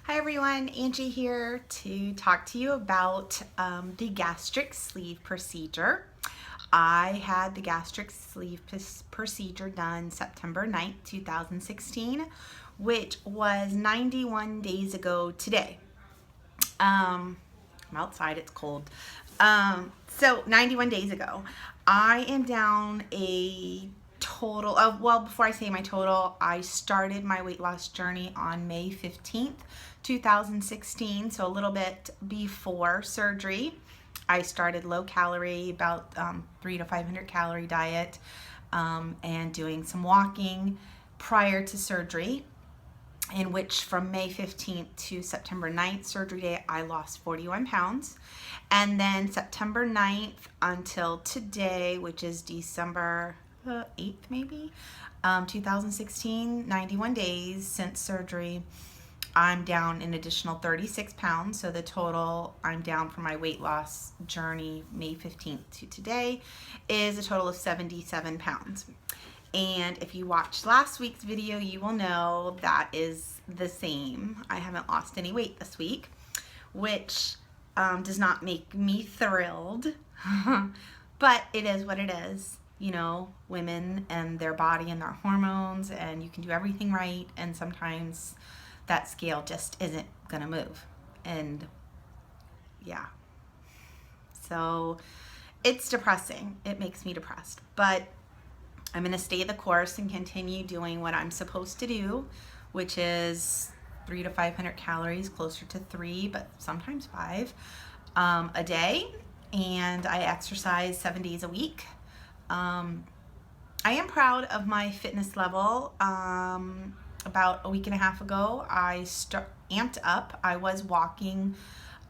Hi everyone, Angie here to talk to you about the gastric sleeve procedure. I had the gastric sleeve procedure done September 9th, 2016, which was 91 days ago today. I'm outside, it's cold. So 91 days ago, I am down a total of, well, before I say my total, I started my weight loss journey on May 15th, 2016, so a little bit before surgery. I started low calorie, about 300 to 500 calorie diet, and doing some walking prior to surgery, in which from May 15th to September 9th, surgery day, I lost 41 pounds. And then September 9th until today, which is December 8th maybe, 2016, 91 days since surgery, I'm down an additional 36 pounds. So the total I'm down for my weight loss journey, May 15th to today, is a total of 77 pounds. And if you watched last week's video, you will know that is the same. I haven't lost any weight this week, which does not make me thrilled, but it is what it is. You know, women and their body and their hormones, and you can do everything right, and sometimes that scale just isn't gonna move. And yeah, so it's depressing. It makes me depressed, but I'm going to stay the course and continue doing what I'm supposed to do, which is 300 to 500 calories, closer to 3, but sometimes 5 a day. And I exercise 7 days a week. I am proud of my fitness level. About a week and a half ago, I amped up. I was walking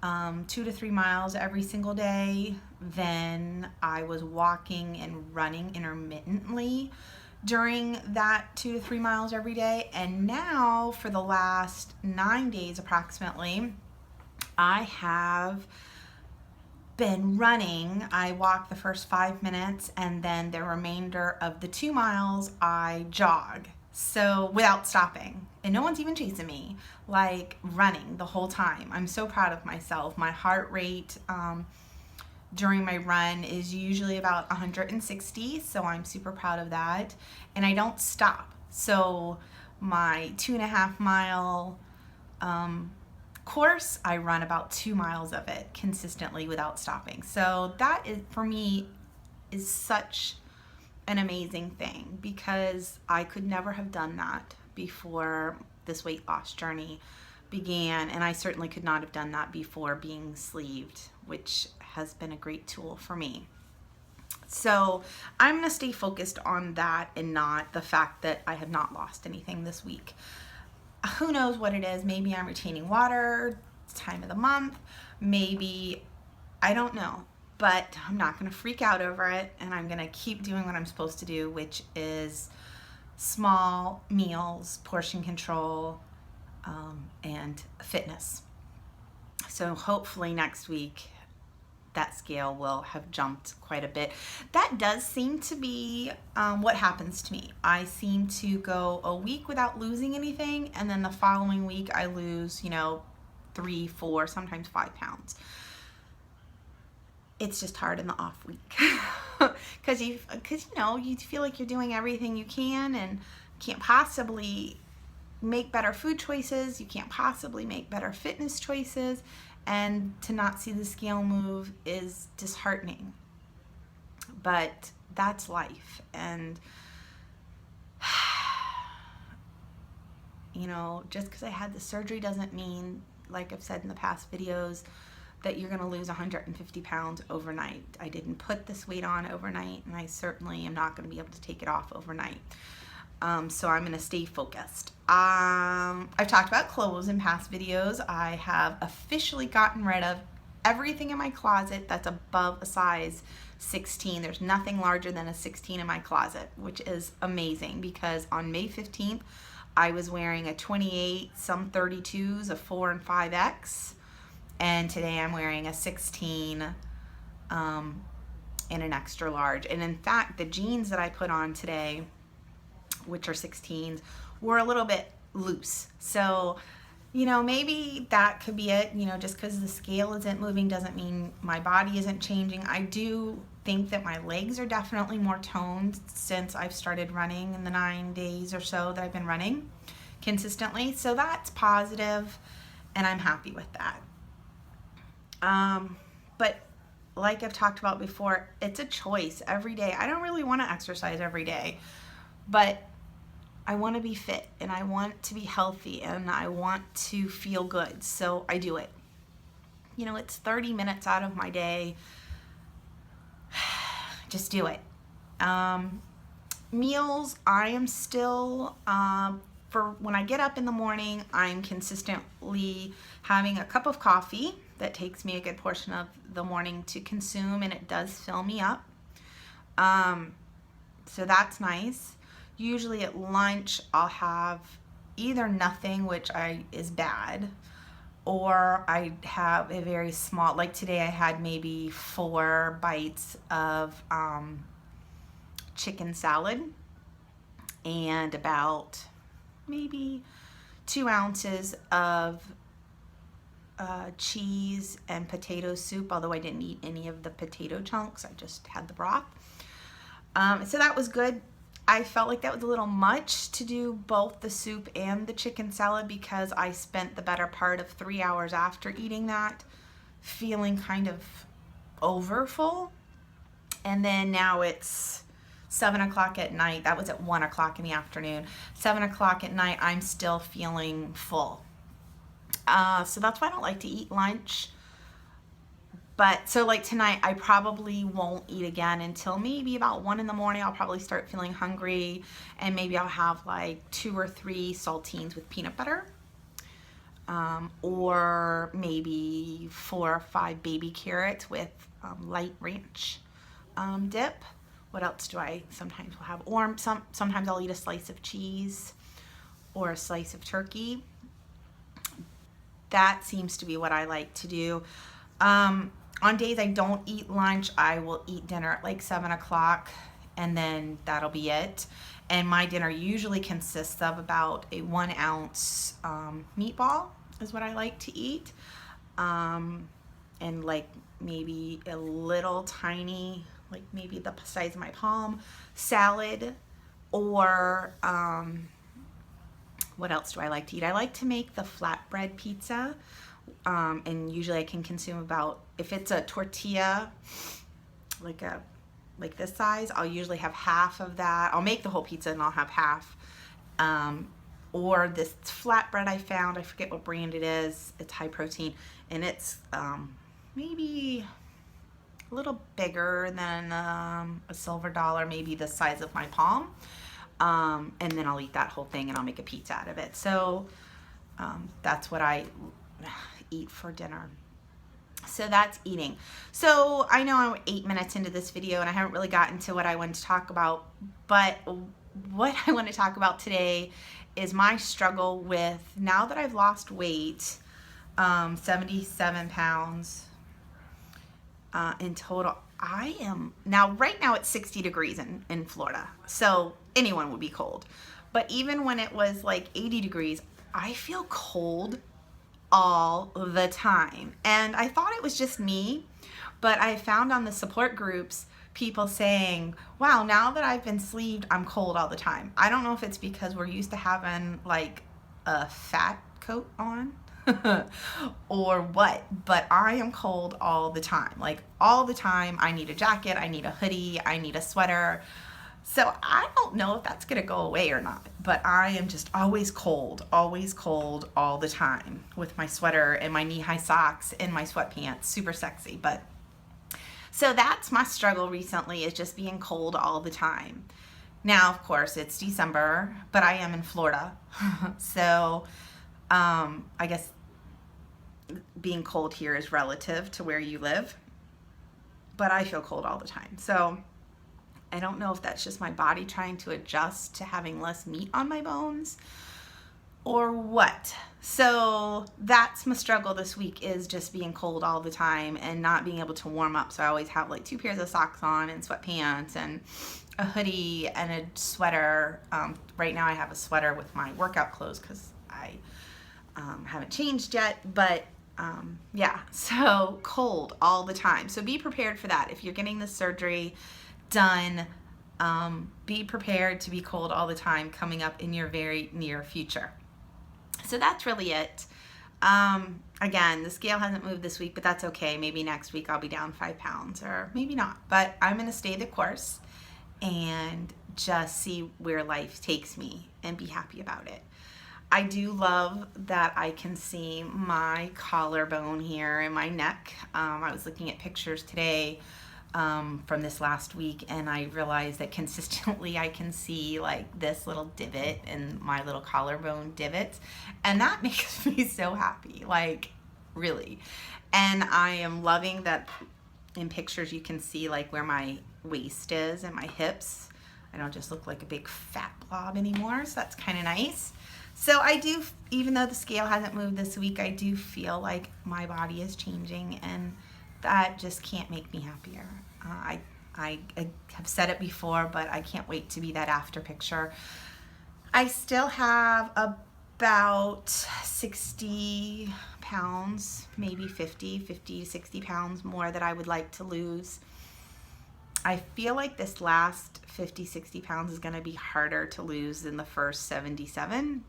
2 to 3 miles every single day. Then I was walking and running intermittently during that 2 to 3 miles every day. And now for the last 9 days approximately, I have been running. I walk the first 5 minutes, and then the remainder of the 2 miles I jog. So without stopping, and no one's even chasing me, like running the whole time. I'm so proud of myself. My heart rate during my run is usually about 160, so I'm super proud of that. And I don't stop. So my 2.5 mile course, I run about 2 miles of it consistently without stopping. So that is, for me, is such an amazing thing, because I could never have done that before this weight loss journey began, and I certainly could not have done that before being sleeved, which has been a great tool for me. So I'm going to stay focused on that and not the fact that I have not lost anything this week. Who knows what it is? Maybe I'm retaining water, time of the month, maybe, I don't know. But I'm not going to freak out over it, and I'm going to keep doing what I'm supposed to do, which is small meals, portion control, and fitness. So hopefully next week that scale will have jumped quite a bit. That does seem to be what happens to me. I seem to go a week without losing anything, and then the following week I lose, 3, 4, sometimes 5 pounds. It's just hard in the off week because you feel like you're doing everything you can and can't possibly make better food choices. You can't possibly make better fitness choices, and to not see the scale move is disheartening. But that's life, and just because I had the surgery doesn't mean, like I've said in the past videos, that you're going to lose 150 pounds overnight. I didn't put this weight on overnight, and I certainly am not going to be able to take it off overnight. So I'm going to stay focused. I've talked about clothes in past videos. I have officially gotten rid of everything in my closet that's above a size 16. There's nothing larger than a 16 in my closet, which is amazing, because on May 15th, I was wearing a 28, some 32s, a 4 and 5X. And today I'm wearing a 16 and an extra large. And in fact, the jeans that I put on today, which are 16s, were a little bit loose. So maybe that could be it. Just because the scale isn't moving doesn't mean my body isn't changing. I do think that my legs are definitely more toned since I've started running in the 9 days or so that I've been running consistently. So that's positive, and I'm happy with that. But like I've talked about before, it's a choice every day. I don't really want to exercise every day, but I want to be fit and I want to be healthy and I want to feel good. So I do it. It's 30 minutes out of my day. Just do it. Meals, I am still, for when I get up in the morning, I'm consistently having a cup of coffee. That takes me a good portion of the morning to consume, and it does fill me up. So that's nice. Usually at lunch, I'll have either nothing, which is bad, or I have a very small, like today I had maybe 4 bites of chicken salad and about maybe 2 ounces of cheese and potato soup, although I didn't eat any of the potato chunks. I just had the broth. So that was good. I felt like that was a little much to do both the soup and the chicken salad because I spent the better part of 3 hours after eating that feeling kind of overfull. And then now it's 7 o'clock at night. That was at 1 o'clock in the afternoon. 7 o'clock at night, I'm still feeling full. So that's why I don't like to eat lunch. But so like tonight, I probably won't eat again until maybe about 1 in the morning. I'll probably start feeling hungry, and maybe I'll have like 2 or 3 saltines with peanut butter, or maybe 4 or 5 baby carrots with light ranch dip. What else do I sometimes will have? Or sometimes I'll eat a slice of cheese or a slice of turkey. That seems to be what I like to do. On days I don't eat lunch, I will eat dinner at like 7 o'clock, and then that'll be it. And my dinner usually consists of about a 1 ounce meatball is what I like to eat. And like maybe a little tiny, like maybe the size of my palm, salad, or what else do I like to eat? I like to make the flatbread pizza, and usually I can consume about, if it's a tortilla, like this size, I'll usually have half of that. I'll make the whole pizza and I'll have half. Or this flatbread I found, I forget what brand it is. It's high protein, and it's maybe a little bigger than a silver dollar, maybe the size of my palm. And then I'll eat that whole thing and I'll make a pizza out of it. So that's what I eat for dinner. So that's eating. So I know I'm 8 minutes into this video and I haven't really gotten to what I wanted to talk about, but what I want to talk about today is my struggle with, now that I've lost weight, 77 pounds in total. I am now, right now it's 60 degrees in Florida, so anyone would be cold. But even when it was like 80 degrees, I feel cold all the time. And I thought it was just me, but I found on the support groups people saying, wow, now that I've been sleeved, I'm cold all the time. I don't know if it's because we're used to having like a fat coat on or what, but I am cold all the time. Like all the time, I need a jacket, I need a hoodie, I need a sweater. So I don't know if that's gonna go away or not, but I am just always cold all the time with my sweater and my knee-high socks and my sweatpants. Super sexy. But so that's my struggle recently, is just being cold all the time. Now, of course, it's December, but I am in Florida. So I guess being cold here is relative to where you live, but I feel cold all the time. So I don't know if that's just my body trying to adjust to having less meat on my bones or what. So that's my struggle this week, is just being cold all the time and not being able to warm up. So I always have like 2 pairs of socks on and sweatpants and a hoodie and a sweater. Right now I have a sweater with my workout clothes because I Haven't changed yet, but yeah, so cold all the time. So be prepared for that. If you're getting the surgery done, be prepared to be cold all the time coming up in your very near future. So that's really it. Again, the scale hasn't moved this week, but that's okay. Maybe next week I'll be down 5 pounds, or maybe not. But I'm going to stay the course and just see where life takes me and be happy about it. I do love that I can see my collarbone here in my neck. I was looking at pictures today from this last week, and I realized that consistently I can see like this little divot in my little collarbone divots, and that makes me so happy, like really. And I am loving that in pictures you can see like where my waist is and my hips. I don't just look like a big fat blob anymore, so that's kind of nice. So I do, even though the scale hasn't moved this week, I do feel like my body is changing, and that just can't make me happier. I have said it before, but I can't wait to be that after picture. I still have about 60 pounds, maybe 50 to 60 pounds more that I would like to lose. I feel like this last 50-60 pounds is going to be harder to lose than the first 77.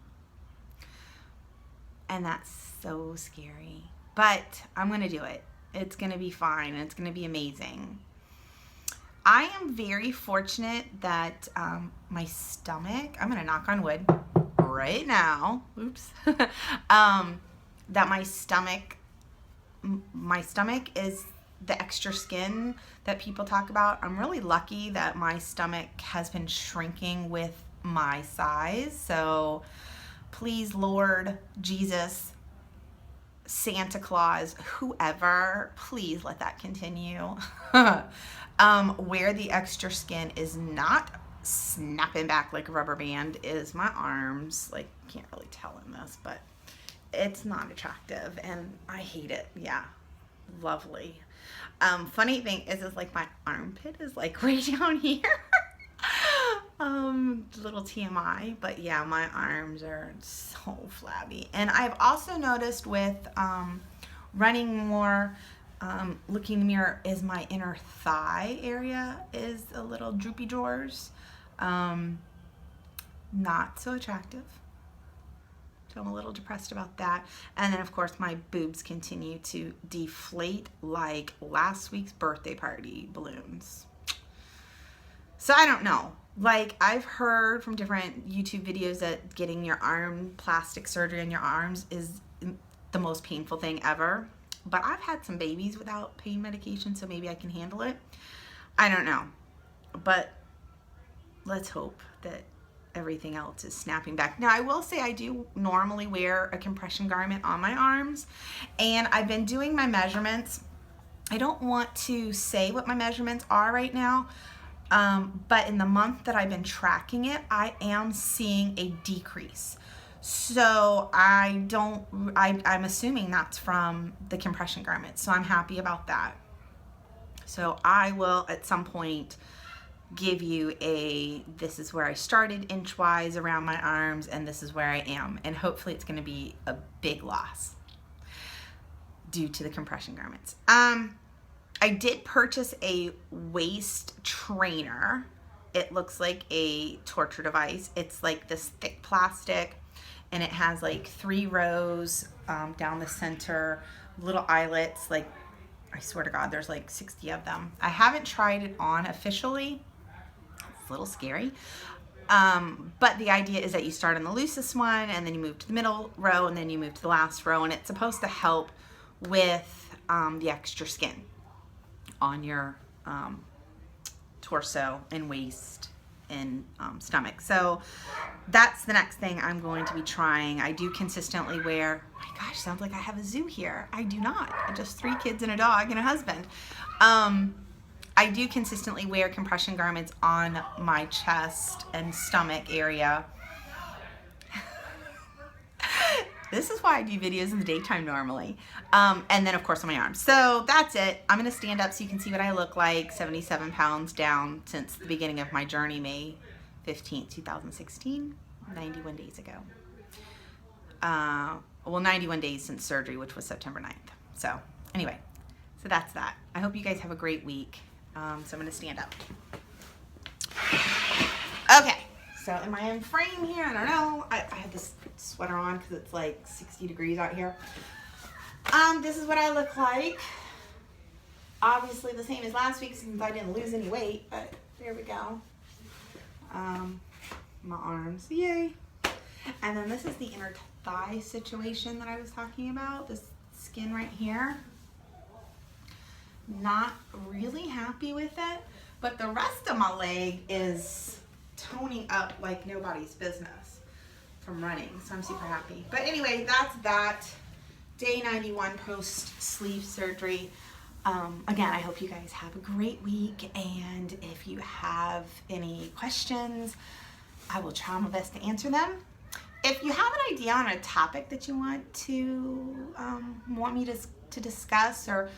And that's so scary. But I'm going to do it. It's going to be fine, and it's going to be amazing. I am very fortunate that my stomach, I'm going to knock on wood right now, oops, that my stomach is the extra skin that people talk about. I'm really lucky that my stomach has been shrinking with my size. So please, Lord, Jesus, Santa Claus, whoever, please let that continue. Where the extra skin is not snapping back like a rubber band is my arms. Like, can't really tell in this, but it's not attractive and I hate it. Yeah, lovely. Funny thing is like my armpit is like way down here. Little TMI, but yeah, my arms are so flabby. And I've also noticed with running more, looking in the mirror, is my inner thigh area is a little droopy drawers. Not so attractive. So I'm a little depressed about that. And then of course my boobs continue to deflate like last week's birthday party balloons. So I don't know. Like, I've heard from different YouTube videos that getting your arm plastic surgery on your arms is the most painful thing ever. But I've had some babies without pain medication, so maybe I can handle it. I don't know. But let's hope that everything else is snapping back. Now, I will say I do normally wear a compression garment on my arms, and I've been doing my measurements. I don't want to say what my measurements are right now, but in the month that I've been tracking it, I am seeing a decrease. So I'm assuming that's from the compression garment. So I'm happy about that. So I will at some point give you this is where I started inch-wise around my arms, and this is where I am. And hopefully it's going to be a big loss due to the compression garments. I did purchase a waist trainer. It looks like a torture device. It's like this thick plastic, and it has like 3 rows down the center, little eyelets. Like, I swear to God, there's like 60 of them. I haven't tried it on officially. It's a little scary. But the idea is that you start on the loosest one, and then you move to the middle row, and then you move to the last row, and it's supposed to help with the extra skin on your torso and waist and stomach. So that's the next thing I'm going to be trying. I do consistently wear, my gosh, sounds like I have a zoo here. I do not. Just 3 kids and a dog and a husband. I do consistently wear compression garments on my chest and stomach area. This is why I do videos in the daytime normally. And then of course on my arms. So that's it. I'm going to stand up so you can see what I look like. 77 pounds down since the beginning of my journey, May 15th, 2016, 91 days ago. well, 91 days since surgery, which was September 9th. So anyway, so that's that. I hope you guys have a great week. So I'm going to stand up. Okay, so am I in frame here? I don't know. I have this sweater on because it's like 60 degrees out here. This is what I look like. Obviously the same as last week since I didn't lose any weight, but there we go. My arms, yay. And then this is the inner thigh situation that I was talking about, this skin right here. Not really happy with it, but the rest of my leg is toning up like nobody's business from running, so I'm super happy. But anyway, that's that. Day 91 post sleeve surgery. Again, I hope you guys have a great week, and if you have any questions, I will try my best to answer them. If you have an idea on a topic that you want me to discuss, or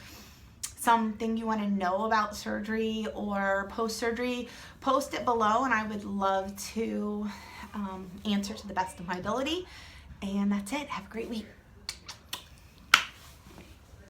something you want to know about surgery or post-surgery, post it below, and I would love to answer to the best of my ability. And that's it. Have a great week.